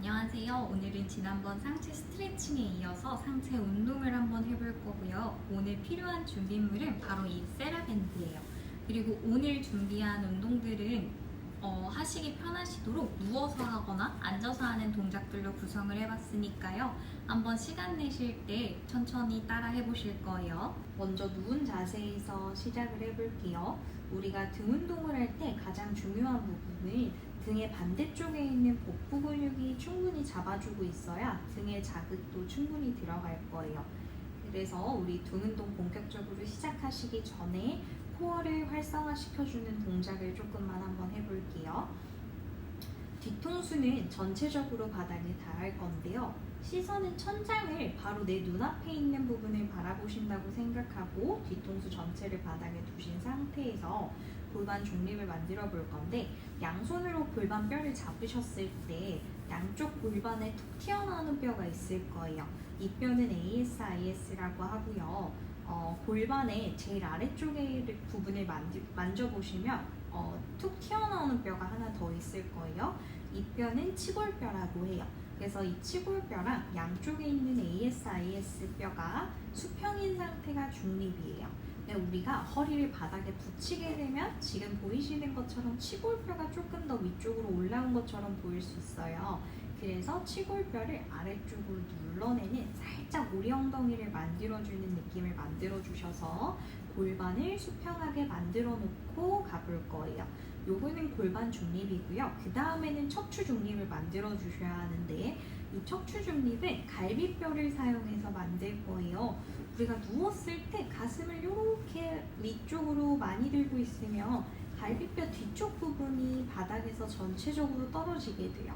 안녕하세요. 오늘은 지난번 상체 스트레칭에 이어서 상체 운동을 한번 해볼 거고요. 오늘 필요한 준비물은 바로 이 세라밴드예요. 그리고 오늘 준비한 운동들은 하시기 편하시도록 누워서 하거나 앉아서 하는 동작들로 구성을 해봤으니까요. 한번 시간 내실 때 천천히 따라 해보실 거예요. 먼저 누운 자세에서 시작을 해볼게요. 우리가 등 운동을 할 때 가장 중요한 부분은 등의 반대쪽에 있는 복부 근육이 충분히 잡아주고 있어야 등의 자극도 충분히 들어갈 거예요. 그래서 우리 등 운동 본격적으로 시작하시기 전에 코어를 활성화시켜주는 동작을 조금만 한번 해볼게요. 뒤통수는 전체적으로 바닥에 닿을 건데요. 시선은 천장을 바로 내 눈앞에 있는 부분을 바라보신다고 생각하고 뒤통수 전체를 바닥에 두신 상태에서 골반 중립을 만들어 볼 건데, 양손으로 골반 뼈를 잡으셨을 때 양쪽 골반에 툭 튀어나오는 뼈가 있을 거예요. 이 뼈는 ASIS라고 하고요. 골반의 제일 아래쪽의 부분을 만져보시면 툭 튀어나오는 뼈가 하나 더 있을 거예요. 이 뼈는 치골뼈라고 해요. 그래서 이 치골뼈랑 양쪽에 있는 ASIS 뼈가 수평인 상태가 중립이에요. 근데 우리가 허리를 바닥에 붙이게 되면 지금 보이시는 것처럼 치골뼈가 조금 더 위쪽으로 올라온 것처럼 보일 수 있어요. 그래서 치골뼈를 아래쪽으로 눌러내는 살짝 오리 엉덩이를 만들어주는 느낌을 만들어주셔서 골반을 수평하게 만들어 놓고 가볼 거예요. 요거는 골반 중립이고요. 그 다음에는 척추 중립을 만들어 주셔야 하는데, 이 척추 중립은 갈비뼈를 사용해서 만들 거예요. 우리가 누웠을 때 가슴을 이렇게 위쪽으로 많이 들고 있으면 갈비뼈 뒤쪽 부분이 바닥에서 전체적으로 떨어지게 돼요.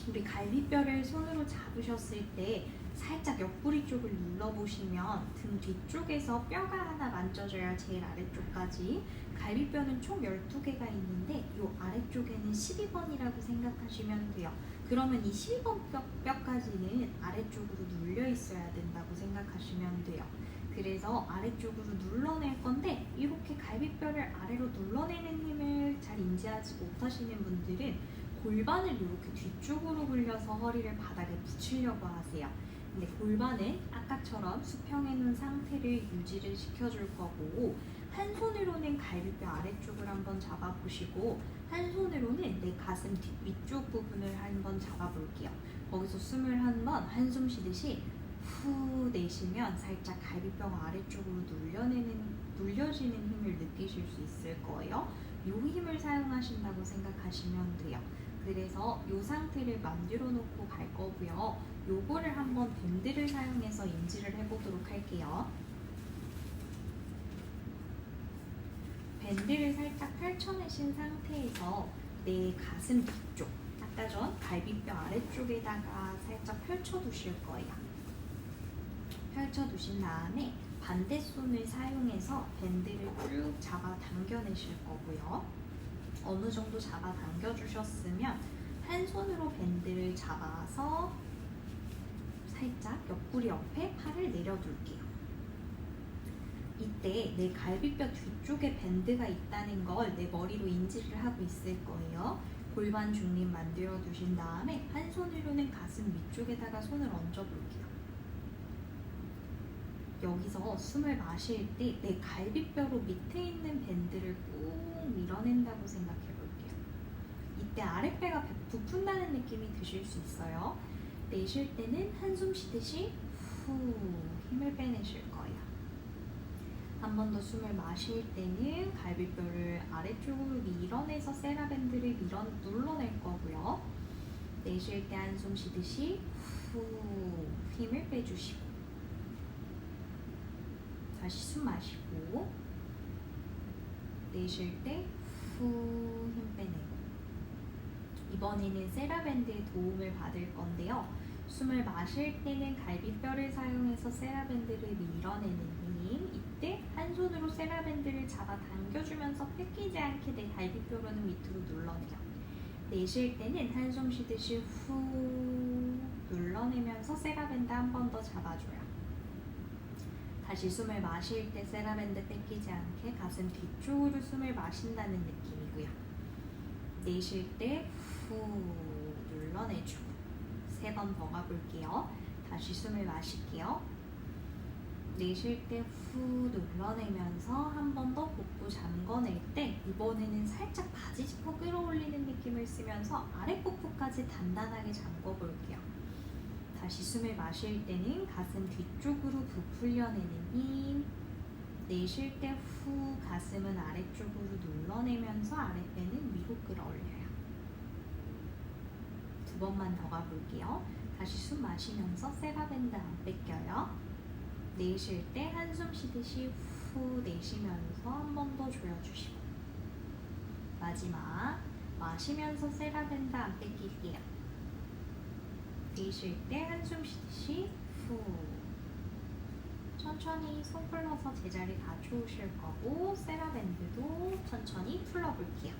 우리 갈비뼈를 손으로 잡으셨을 때 살짝 옆구리 쪽을 눌러보시면 등 뒤쪽에서 뼈가 하나 만져져야 제일 아래쪽까지. 갈비뼈는 총 12개가 있는데 이 아래쪽에는 12번이라고 생각하시면 돼요. 그러면 이 12번 뼈까지는 아래쪽으로 눌려 있어야 된다고 생각하시면 돼요. 그래서 아래쪽으로 눌러낼 건데, 이렇게 갈비뼈를 아래로 눌러내는 힘을 잘 인지하지 못하시는 분들은 골반을 이렇게 뒤쪽으로 굴려서 허리를 바닥에 붙이려고 하세요. 근데 골반은 아까처럼 수평해 놓은 상태를 유지를 시켜줄 거고, 한 손으로는 갈비뼈 아래쪽을 한번 잡아보시고 한 손으로는 내 가슴 위쪽 부분을 한번 잡아볼게요. 거기서 숨을 한번 한숨 쉬듯이 후 내쉬면 살짝 갈비뼈가 아래쪽으로 눌려지는 힘을 느끼실 수 있을 거예요. 이 힘을 사용하신다고 생각하시면 돼요. 그래서 이 상태를 만들어 놓고 갈 거고요. 요거를 한번 밴드를 사용해서 인지를 해보도록 할게요. 밴드를 살짝 펼쳐내신 상태에서 내 가슴 뒤쪽, 아까 전 갈비뼈 아래쪽에다가 살짝 펼쳐두실 거예요. 펼쳐두신 다음에 반대손을 사용해서 밴드를 쭉 잡아 당겨내실 거고요. 어느 정도 잡아 당겨주셨으면 한 손으로 밴드를 잡아서 살짝 옆구리 옆에 팔을 내려둘게요. 이때 내 갈비뼈 뒤쪽에 밴드가 있다는 걸 내 머리로 인지를 하고 있을 거예요. 골반 중립 만들어 두신 다음에 한 손으로는 가슴 위쪽에다가 손을 얹어 볼게요. 여기서 숨을 마실 때 내 갈비뼈로 밑에 있는 밴드를 꾹 밀어낸다고 생각해 볼게요. 이때 아랫배가 부푼다는 느낌이 드실 수 있어요. 내쉴 때는 한숨 쉬듯이 후 힘을 빼내실 거예요. 한 번 더 숨을 마실 때는 갈비뼈를 아래쪽으로 밀어내서 세라밴드를 눌러낼 거고요. 내쉴 때 한숨 쉬듯이 후 힘을 빼주시고, 다시 숨 마시고 내쉴 때 후 힘 빼내고. 이번에는 세라밴드의 도움을 받을 건데요. 숨을 마실 때는 갈비뼈를 사용해서 세라밴드를 밀어내는 힘, 이때 한 손으로 세라밴드를 잡아 당겨주면서 뺏기지 않게 내 갈비뼈로는 밑으로 눌러내요. 내쉴 때는 한숨 쉬듯이 후 눌러내면서 세라밴드 한 번 더 잡아줘요. 다시 숨을 마실 때 세라밴드 뺏기지 않게 가슴 뒤쪽으로 숨을 마신다는 느낌이고요. 내쉴 때 후 눌러내주고. 3번 더 가볼게요. 다시 숨을 마실게요. 내쉴 때 후 눌러내면서 한 번 더 복부 잠궈낼 때 이번에는 살짝 바지 지퍼 끌어올리는 느낌을 쓰면서 아래 복부까지 단단하게 잠궈볼게요. 다시 숨을 마실 때는 가슴 뒤쪽으로 부풀려내는 힘. 내쉴 때 후 가슴은 아래쪽으로 눌러내면서 아랫배는 위로 끌어올려요. 2번만 더 가볼게요. 다시 숨 마시면서 세라밴드 안 뺏겨요. 내쉴 때 한숨 쉬듯이 후 내쉬면서 한 번 더 조여주시고, 마지막 마시면서 세라밴드 안 뺏길게요. 내쉴 때 한숨 쉬듯이 후. 천천히 손 풀러서 제자리 가져오실 거고 세라밴드도 천천히 풀러볼게요.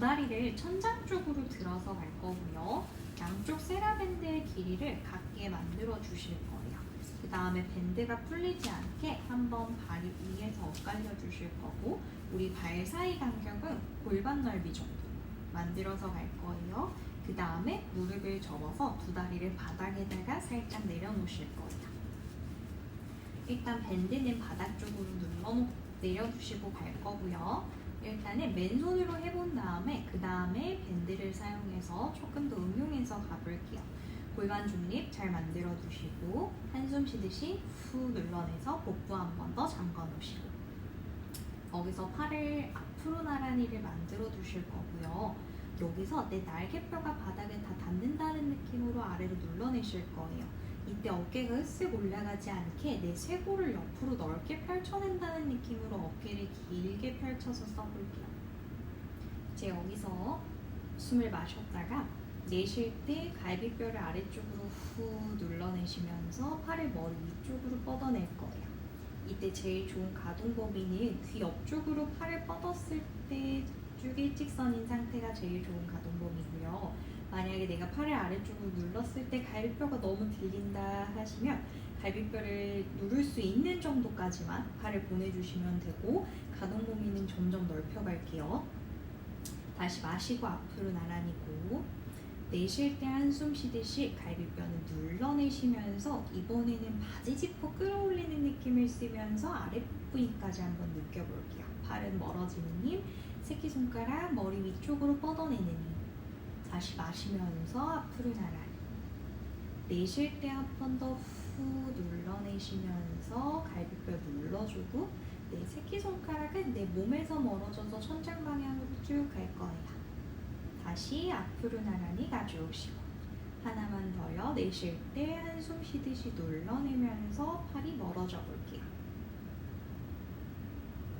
다리를 천장 쪽으로 들어서 갈 거고요. 양쪽 세라밴드의 길이를 같게 만들어 주실 거예요. 그 다음에 밴드가 풀리지 않게 한번 발이 위에서 엇갈려 주실 거고, 우리 발 사이 간격은 골반 넓이 정도 만들어서 갈 거예요. 그 다음에 무릎을 접어서 두 다리를 바닥에다가 살짝 내려놓으실 거예요. 일단 밴드는 바닥 쪽으로 내려두시고 갈 거고요. 일단은 맨손으로 해본 다음에 그 다음에 밴드를 사용해서 조금 더 응용해서 가볼게요. 골반 중립 잘 만들어 두시고 한숨 쉬듯이 후 눌러내서 복부 한 번 더 잠궈 놓으시고, 여기서 팔을 앞으로 나란히를 만들어 두실 거고요. 여기서 내 날개뼈가 바닥에 다 닿는다는 느낌으로 아래로 눌러내실 거예요. 이때 어깨가 으쓱 올라가지 않게 내 쇄골을 옆으로 넓게 펼쳐낸다는 느낌으로 어깨를 길게 펼쳐서 써볼게요. 이제 여기서 숨을 마셨다가 내쉴 때 갈비뼈를 아래쪽으로 후 눌러내시면서 팔을 머리 위쪽으로 뻗어낼 거예요. 이때 제일 좋은 가동 범위는 귀 옆쪽으로 팔을 뻗었을 때 쭉 일직선인 상태가 제일 좋은 가동 범위고요. 만약에 내가 팔을 아래쪽으로 눌렀을 때 갈비뼈가 너무 들린다 하시면 갈비뼈를 누를 수 있는 정도까지만 팔을 보내주시면 되고, 가동 범위는 점점 넓혀갈게요. 다시 마시고 앞으로 나란히고, 내쉴 때 한숨 쉬듯이 갈비뼈는 눌러내시면서 이번에는 바지 지퍼 끌어올리는 느낌을 쓰면서 아랫부위까지 한번 느껴볼게요. 팔은 멀어지는 힘, 새끼손가락 머리 위쪽으로 뻗어내는 힘. 다시 마시면서 앞으로 나란히. 내쉴 때 한 번 더 후 눌러내시면서 갈비뼈 눌러주고, 내 새끼손가락은 내 몸에서 멀어져서 천장 방향으로 쭉 갈 거예요. 다시 앞으로 나란히 가져오시고, 하나만 더요. 내쉴 때 한숨 쉬듯이 눌러내면서 팔이 멀어져 볼게요.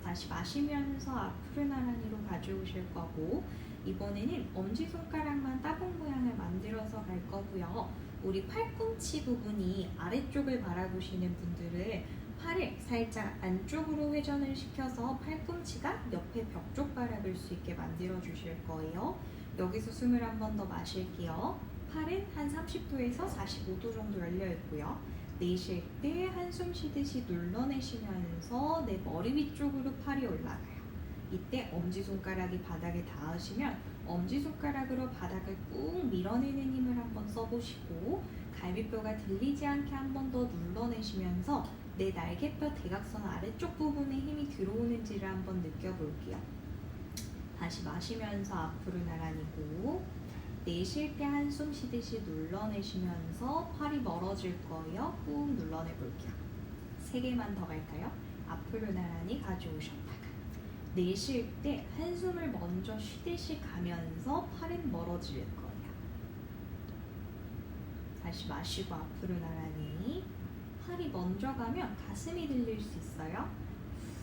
다시 마시면서 앞으로 나란히로 가져오실 거고, 이번에는 엄지손가락만 따봉 모양을 만들어서 갈 거고요. 우리 팔꿈치 부분이 아래쪽을 바라보시는 분들은 팔을 살짝 안쪽으로 회전을 시켜서 팔꿈치가 옆에 벽 쪽 바라볼 수 있게 만들어 주실 거예요. 여기서 숨을 한 번 더 마실게요. 팔은 한 30도에서 45도 정도 열려 있고요. 내쉴 때 한숨 쉬듯이 눌러내시면서 내 머리 위쪽으로 팔이 올라가요. 이때 엄지손가락이 바닥에 닿으시면 엄지손가락으로 바닥을 꾹 밀어내는 힘을 한번 써보시고, 갈비뼈가 들리지 않게 한 번 더 눌러내시면서 내 날개뼈 대각선 아래쪽 부분에 힘이 들어오는지를 한번 느껴볼게요. 다시 마시면서 앞으로 나란히고, 내쉴 때 한숨 쉬듯이 눌러내시면서 팔이 멀어질 거예요. 꾹 눌러내볼게요. 3개만 더 갈까요? 앞으로 나란히 가져오셨다가 내쉴 때 한숨을 먼저 쉬듯이 가면서 팔은 멀어질 거예요. 다시 마시고 앞으로 나란히. 팔이 먼저 가면 가슴이 들릴 수 있어요.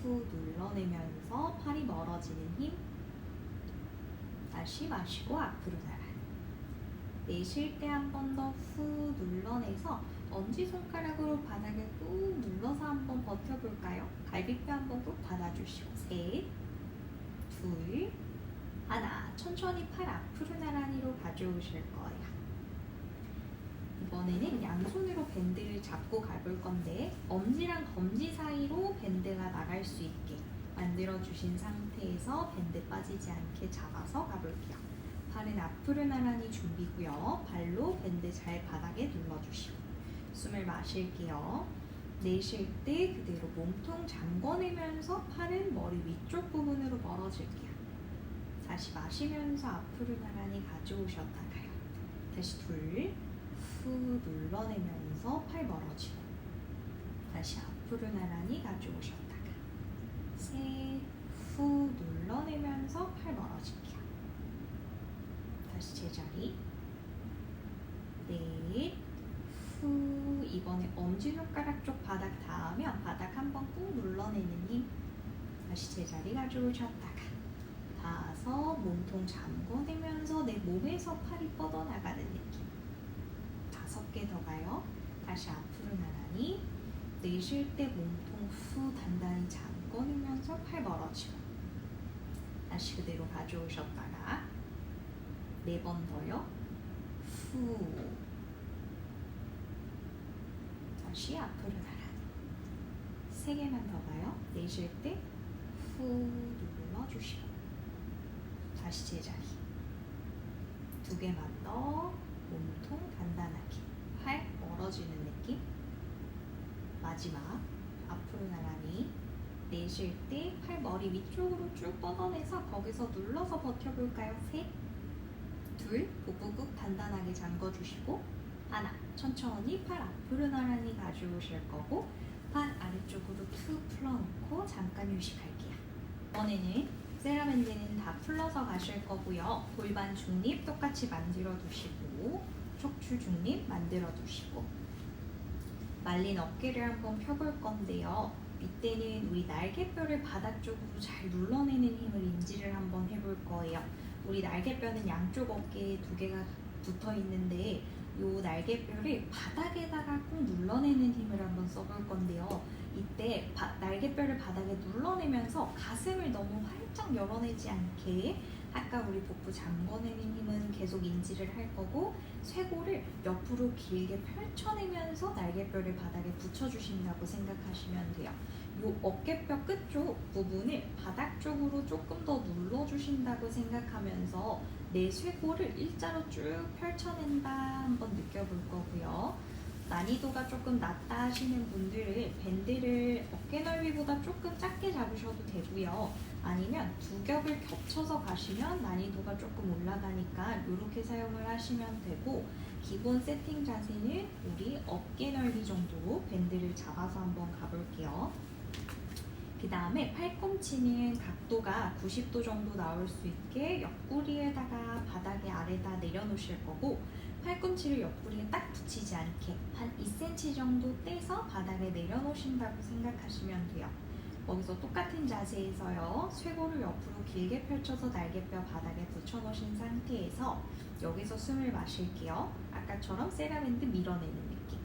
후 눌러내면서 팔이 멀어지는 힘. 다시 마시고 앞으로 나란히. 내쉴 때 한 번 더 후 눌러내서 엄지손가락으로 바닥을 꾹 눌러서 한번 버텨볼까요? 갈비뼈 한번 꾹 받아주시고, 3, 2, 1. 천천히 팔 앞으로 나란히로 가져오실 거예요. 이번에는 양손으로 밴드를 잡고 가볼 건데, 엄지랑 검지 사이로 밴드가 나갈 수 있게 만들어주신 상태에서 밴드 빠지지 않게 잡아서 가볼게요. 팔은 앞으로 나란히 준비고요. 발로 밴드 잘 바닥에 숨을 마실게요. 내쉴 때 그대로 몸통 잠궈내면서 팔은 머리 위쪽 부분으로 멀어질게요. 다시 마시면서 앞으로 나란히 가져오셨다가요. 다시 둘, 후 눌러내면서 팔 멀어지고 다시 앞으로 나란히 가져오셨다가 셋, 후 눌러내면서 팔 멀어질게요. 다시 제자리 넷, 후 이번에 엄지손가락 쪽 바닥 닿으면 바닥 한번 꾹 눌러내는 힘 다시 제자리 가져오셨다가 다섯, 몸통 잠궈내면서 내 몸에서 팔이 뻗어나가는 느낌 5개 더 가요. 다시 앞으로 나란히 내쉴 때 몸통 후 단단히 잠궈내면서 팔 멀어지고 다시 그대로 가져오셨다가 4번 더요. 후 다시 앞으로 나란히 3개만 더 가요. 내쉴 때 후 눌러주시고 다시 제자리 2개만 더 몸통 단단하게 팔 멀어지는 느낌 마지막 앞으로 나란히 내쉴 때 팔 머리 위쪽으로 쭉 뻗어내서 거기서 눌러서 버텨볼까요? 셋, 둘, 복부 꾹 단단하게 잠궈주시고 하나, 천천히 팔 앞으로 나란히 가져오실 거고 팔 아래쪽으로 툭 풀어놓고 잠깐 휴식할게요. 이번에는 세라밴드는 다 풀러서 가실 거고요. 골반 중립 똑같이 만들어 두시고 척추 중립 만들어 두시고 말린 어깨를 한번 펴볼 건데요. 이때는 우리 날개뼈를 바닥 쪽으로 잘 눌러내는 힘을 인지를 한번 해볼 거예요. 우리 날개뼈는 양쪽 어깨에 2개가 붙어 있는데 이 날개뼈를 바닥에다가 꼭 눌러내는 힘을 한번 써볼 건데요. 이때 날개뼈를 바닥에 눌러내면서 가슴을 너무 활짝 열어내지 않게 아까 우리 복부 잠궈내는 힘은 계속 인지를 할 거고 쇄골을 옆으로 길게 펼쳐내면서 날개뼈를 바닥에 붙여주신다고 생각하시면 돼요. 이 어깨뼈 끝쪽 부분을 바닥 쪽으로 조금 더 눌러주신다고 생각하면서 내 쇄골을 일자로 쭉 펼쳐낸다 한번 느껴볼 거고요. 난이도가 조금 낮다 하시는 분들은 밴드를 어깨 넓이보다 조금 작게 잡으셔도 되고요. 아니면 2겹을 겹쳐서 가시면 난이도가 조금 올라가니까 이렇게 사용을 하시면 되고 기본 세팅 자세는 우리 어깨 넓이 정도로 밴드를 잡아서 한번 가볼게요. 그 다음에 팔꿈치는 각도가 90도 정도 나올 수 있게 옆구리에다가 바닥에 아래다 내려놓으실 거고 팔꿈치를 옆구리에 딱 붙이지 않게 한 2cm 정도 떼서 바닥에 내려놓으신다고 생각하시면 돼요. 거기서 똑같은 자세에서요. 쇄골을 옆으로 길게 펼쳐서 날개뼈 바닥에 붙여놓으신 상태에서 여기서 숨을 마실게요. 아까처럼 세라밴드 밀어내는 느낌.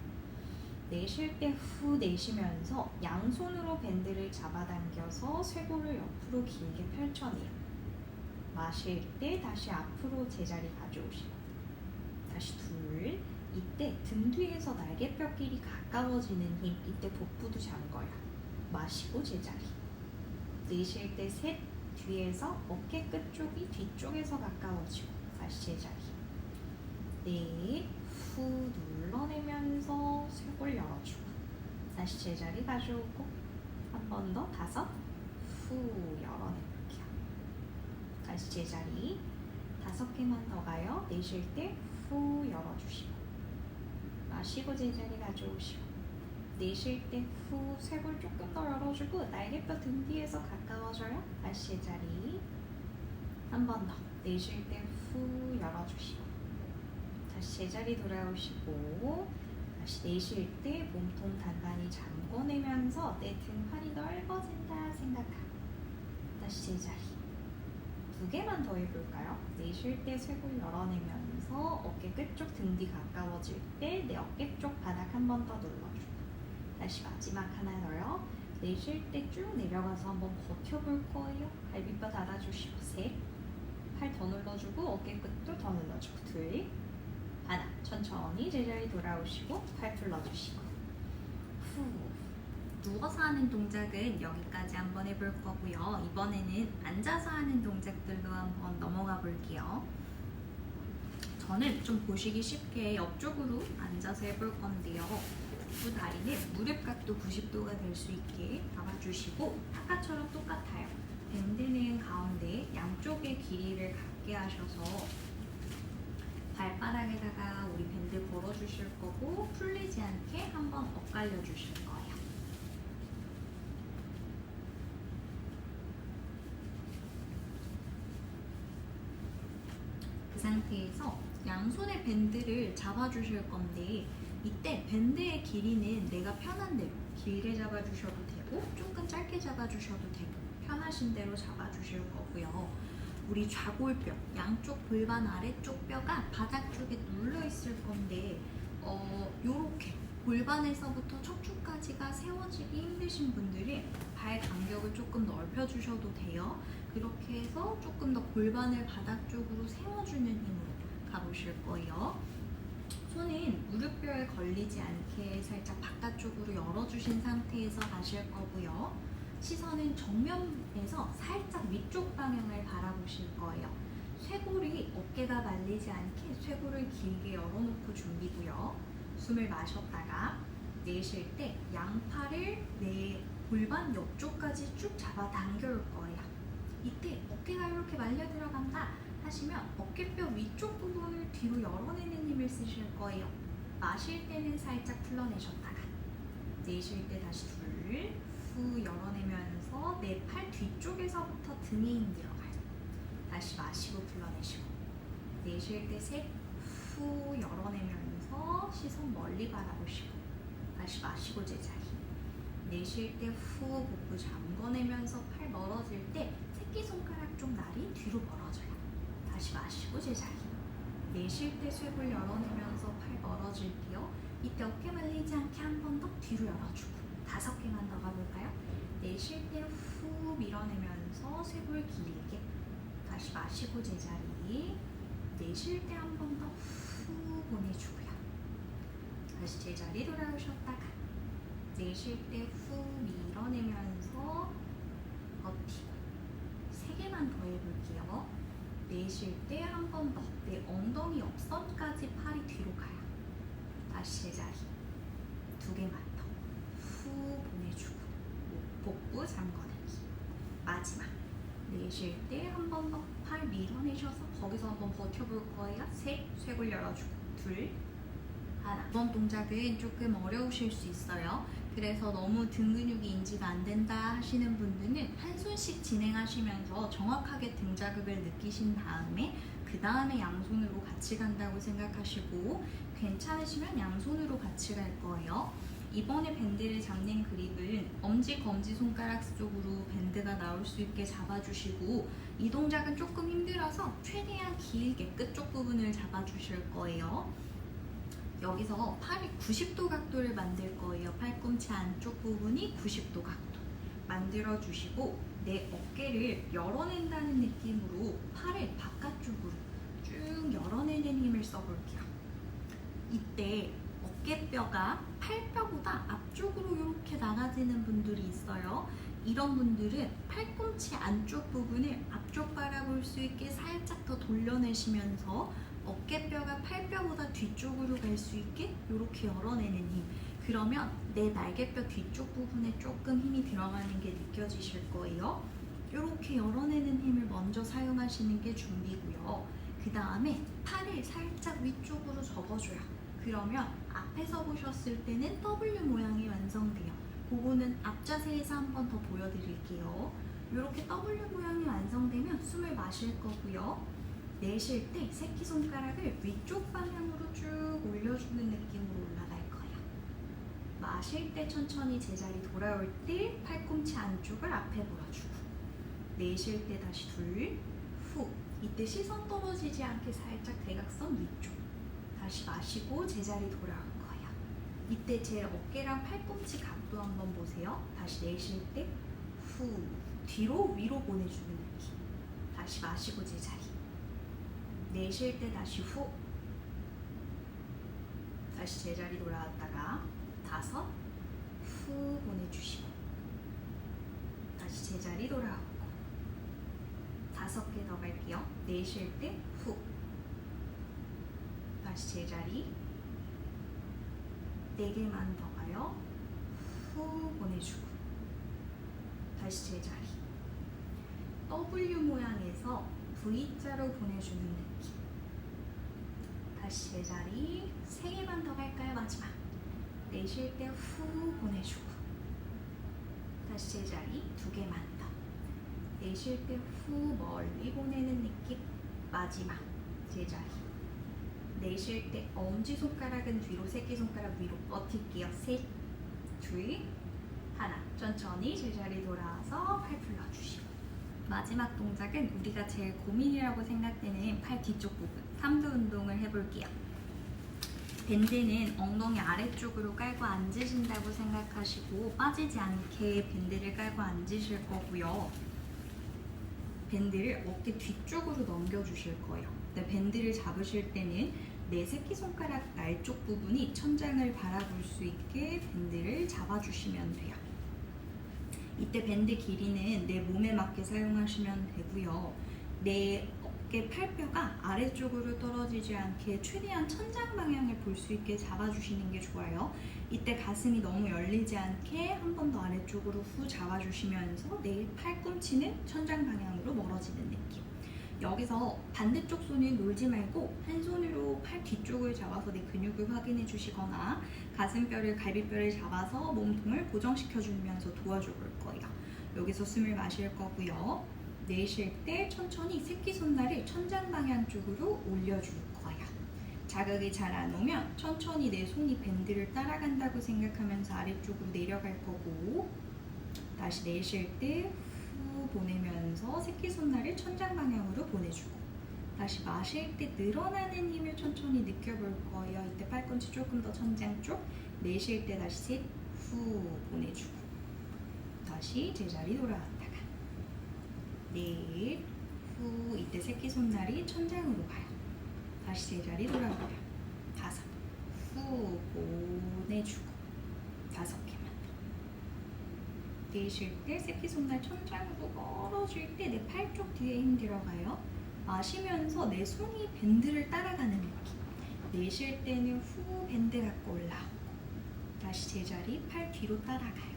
내쉴 때 후 내쉬면서 양손으로 밴드를 잡아당겨서 쇄골을 옆으로 길게 펼쳐내요. 마실 때 다시 앞으로 제자리 가져오시고 다시 둘. 이때 등 뒤에서 날개뼈끼리 가까워지는 힘. 이때 복부도 잠궈요. 마시고 제자리. 내쉴 때 셋. 뒤에서 어깨 끝쪽이 뒤쪽에서 가까워지고 다시 제자리. 넷. 후 눌러내면서 쇄골 열어주고 다시 제자리 가져오고 한 번 더 5. 후 열어내볼게요. 다시 제자리. 5개만 더 가요. 내쉴 때 후 열어주시고 마시고 제자리 가져오시고 내쉴 때 후 쇄골 조금 더 열어주고 날개뼈 등 뒤에서 가까워져요. 다시 제자리. 한 번 더. 내쉴 때 후 열어주시고 다시 제자리 돌아오시고 다시 내쉴 때 몸통 단단히 잠궈내면서 내 등판이 넓어진다 생각하고 다시 제자리. 2개만 더 해볼까요? 내쉴 때 쇄골 열어내면서 어깨 끝쪽 등 뒤 가까워질 때 내 어깨 쪽 바닥 한 번 더 눌러주고 다시 마지막 하나 더요. 내쉴 때 쭉 내려가서 한번 버텨볼 거예요. 갈비뼈 닫아주시고 셋. 팔 더 눌러주고 어깨 끝도 더 눌러주고 둘. 하나. 천천히 제자리 돌아오시고 팔 풀러주시고 후. 누워서 하는 동작은 여기까지 한번 해볼 거고요. 이번에는 앉아서 하는 동작들로 한번 넘어가 볼게요. 저는 좀 보시기 쉽게 옆쪽으로 앉아서 해볼 건데요. 두 다리는 무릎 각도 90도가 될 수 있게 잡아주시고 아까처럼 똑같아요. 밴드는 가운데 양쪽의 길이를 같게 하셔서 발바닥에다가 우리 밴드 걸어주실 거고 풀리지 않게 한번 엇갈려 주실 거예요. 그 상태에서 양손의 밴드를 잡아주실 건데 이때 밴드의 길이는 내가 편한 대로 길게 잡아주셔도 되고 조금 짧게 잡아주셔도 되고 편하신 대로 잡아주실 거고요. 우리 좌골뼈, 양쪽 골반 아래쪽 뼈가 바닥 쪽에 눌러 있을 건데 요렇게 골반에서부터 척추까지가 세워지기 힘드신 분들이 발 간격을 조금 넓혀주셔도 돼요. 그렇게 해서 조금 더 골반을 바닥 쪽으로 세워주는 힘으로 가보실 거예요. 손은 무릎뼈에 걸리지 않게 살짝 바깥쪽으로 열어주신 상태에서 가실 거고요. 시선은 정면에서 살짝 위쪽 방향을 바라보실 거예요. 쇄골이 어깨가 말리지 않게 쇄골을 길게 열어놓고 준비고요. 숨을 마셨다가 내쉴 때 양팔을 내 골반 옆쪽까지 쭉 잡아 당겨올 거예요. 이때 어깨가 이렇게 말려 들어간다 하시면 어깨뼈 위쪽 부분을 뒤로 열어내는 힘을 쓰실 거예요. 마실 때는 살짝 풀러내셨다가 내쉴 때 다시 둘, 후 열어내면서 내 팔 뒤쪽에서부터 등에 힘 들어가요. 다시 마시고 풀러내시고 내쉴 때 셋, 후 열어내면서 시선 멀리 바라보시고 다시 마시고 제자리 내쉴 때 후 복부 잠궈내면서 팔 멀어질 때 새끼손가락 쪽 날이 뒤로 멀어져요. 다시 마시고 제자리 내쉴 때 쇄골 열어내면서 팔 멀어질게요. 이때 어깨 말리지 않게 한 번 더 뒤로 열어주고 5개만 더 가볼까요? 내쉴 때 후 밀어내면서 쇄골 길게 다시 마시고 제자리 내쉴 때 한 번 더 후 보내주고요. 다시 제자리 돌아오셨다가 내쉴 때 후 밀어내면서 버티고 3개만 더 해볼게요. 내쉴 때 한 번 더 내 엉덩이 옆선까지 팔이 뒤로 가요. 다시 제자리 2개만 더 후 보내주고 복부 잠궈내기 마지막 내쉴 때 한 번 더 팔 밀어내셔서 거기서 한번 버텨볼 거예요. 셋, 쇄골 열어주고 둘, 하나. 이번 동작은 조금 어려우실 수 있어요. 그래서 너무 등 근육이 인지가 안 된다 하시는 분들은 한 손씩 진행하시면서 정확하게 등 자극을 느끼신 다음에 그 다음에 양손으로 같이 간다고 생각하시고 괜찮으시면 양손으로 같이 갈 거예요. 이번에 밴드를 잡는 그립은 엄지, 검지 손가락 쪽으로 밴드가 나올 수 있게 잡아주시고 이 동작은 조금 힘들어서 최대한 길게 끝쪽 부분을 잡아주실 거예요. 여기서 팔이 90도 각도를 만들 거예요. 팔꿈치 안쪽 부분이 90도 각도 만들어주시고 내 어깨를 열어낸다는 느낌으로 팔을 바깥쪽으로 쭉 열어내는 힘을 써볼게요. 이때 어깨뼈가 팔뼈보다 앞쪽으로 이렇게 나가지는 분들이 있어요. 이런 분들은 팔꿈치 안쪽 부분을 앞쪽 바라볼 수 있게 살짝 더 돌려내시면서 어깨뼈가 팔뼈보다 뒤쪽으로 갈 수 있게 이렇게 열어내는 힘. 그러면 내 날개뼈 뒤쪽 부분에 조금 힘이 들어가는 게 느껴지실 거예요. 이렇게 열어내는 힘을 먼저 사용하시는 게 준비고요. 그 다음에 팔을 살짝 위쪽으로 접어줘요. 그러면 앞에서 보셨을 때는 W 모양이 완성돼요. 그거는 앞자세에서 한 번 더 보여드릴게요. 이렇게 W 모양이 완성되면 숨을 마실 거고요. 내쉴 때 새끼손가락을 위쪽 방향으로 쭉 올려주는 느낌으로 올라갈 거예요. 마실 때 천천히 제자리 돌아올 때 팔꿈치 안쪽을 앞에 몰아주고 내쉴 때 다시 둘, 후. 이때 시선 떨어지지 않게 살짝 대각선 위쪽 다시 마시고 제자리 돌아올 거예요. 이때 제 어깨랑 팔꿈치 각도 한번 보세요. 다시 내쉴 때 후, 뒤로 위로 보내주는 느낌. 다시 마시고 제자리 내쉴 때 다시 후, 다시 제자리 돌아왔다가 5, 후 보내주시고 다시 제자리 돌아오고 5개 더 갈게요. 내쉴 때 후, 다시 제자리 4개만 더 가요. 내려가요. 후 보내주고 다시 제자리. W 모양에서 V자로 보내주는 느낌. 다시 제자리. 3개만 더 갈까요? 마지막. 내쉴 때 후 보내주고 다시 제자리. 2개만 더. 내쉴 때 후 멀리 보내는 느낌. 마지막 제자리. 내쉴 때 엄지손가락은 뒤로, 새끼손가락 위로 버틸게요. 3, 2, 1. 천천히 제자리 돌아와서 팔 풀러주시고. 마지막 동작은 우리가 제일 고민이라고 생각되는 팔 뒤쪽 부분 3두 운동을 해볼게요. 밴드는 엉덩이 아래쪽으로 깔고 앉으신다고 생각하시고 빠지지 않게 밴드를 깔고 앉으실 거고요. 밴드를 어깨 뒤쪽으로 넘겨주실 거예요. 밴드를 잡으실 때는 내 새끼손가락 날 쪽 부분이 천장을 바라볼 수 있게 밴드를 잡아주시면 돼요. 이때 밴드 길이는 내 몸에 맞게 사용하시면 되고요. 내 어깨 팔뼈가 아래쪽으로 떨어지지 않게 최대한 천장 방향을 볼 수 있게 잡아주시는 게 좋아요. 이때 가슴이 너무 열리지 않게 한 번 더 아래쪽으로 후 잡아주시면서 내 팔꿈치는 천장 방향으로 멀어지는 느낌. 여기서 반대쪽 손은 놀지 말고 한 손으로 팔 뒤쪽을 잡아서 내 근육을 확인해 주시거나 가슴뼈를, 갈비뼈를 잡아서 몸통을 고정시켜 주면서 도와줘 볼 거예요. 여기서 숨을 마실 거고요. 내쉴 때 천천히 새끼손날을 천장 방향 쪽으로 올려줄 거예요. 자극이 잘 안 오면 천천히 내 손이 밴드를 따라간다고 생각하면서 아래쪽으로 내려갈 거고, 다시 내쉴 때 후 보내면서 새끼손날을 천장 방향으로 보내주고, 다시 마실 때 늘어나는 힘을 천천히 느껴볼 거예요. 이때 팔꿈치 조금 더 천장 쪽. 내쉴 때 다시 셋, 후 보내주고 다시 제자리 돌아왔다가 넷, 후. 이때 새끼손날이 천장으로 가요. 다시 제자리 돌아와요. 5, 후 보내주고 5개만 더. 내쉴 때 새끼손날 천장으로 멀어질 때 내 팔 쪽 뒤에 힘 들어가요. 마시면서 내 손이 밴드를 따라가는 느낌. 내쉴 때는 후 밴드 갖고 올라오고 다시 제자리 팔 뒤로 따라가요.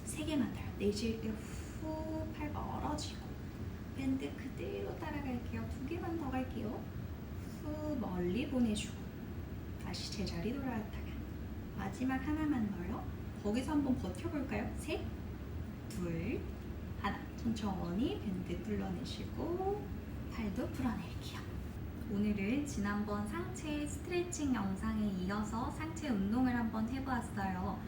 3개만 더요. 내쉴 때 후 팔 멀어지고 밴드 그대로 따라갈게요. 2개만 더 갈게요. 후 멀리 보내주고 다시 제자리 돌아왔다가 마지막 하나만 더요. 거기서 한번 버텨볼까요? 3, 2, 1. 천천히 밴드 풀러내시고 팔도 풀어낼게요. 오늘은 지난번 상체 스트레칭 영상에 이어서 상체 운동을 한번 해보았어요.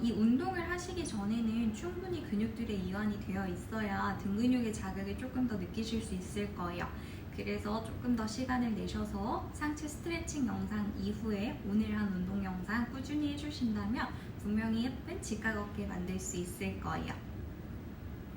이 운동을 하시기 전에는 충분히 근육들의 이완이 되어 있어야 등 근육의 자극을 조금 더 느끼실 수 있을 거예요. 그래서 조금 더 시간을 내셔서 상체 스트레칭 영상 이후에 오늘 한 운동 영상 꾸준히 해주신다면 분명히 예쁜 직각 어깨 만들 수 있을 거예요.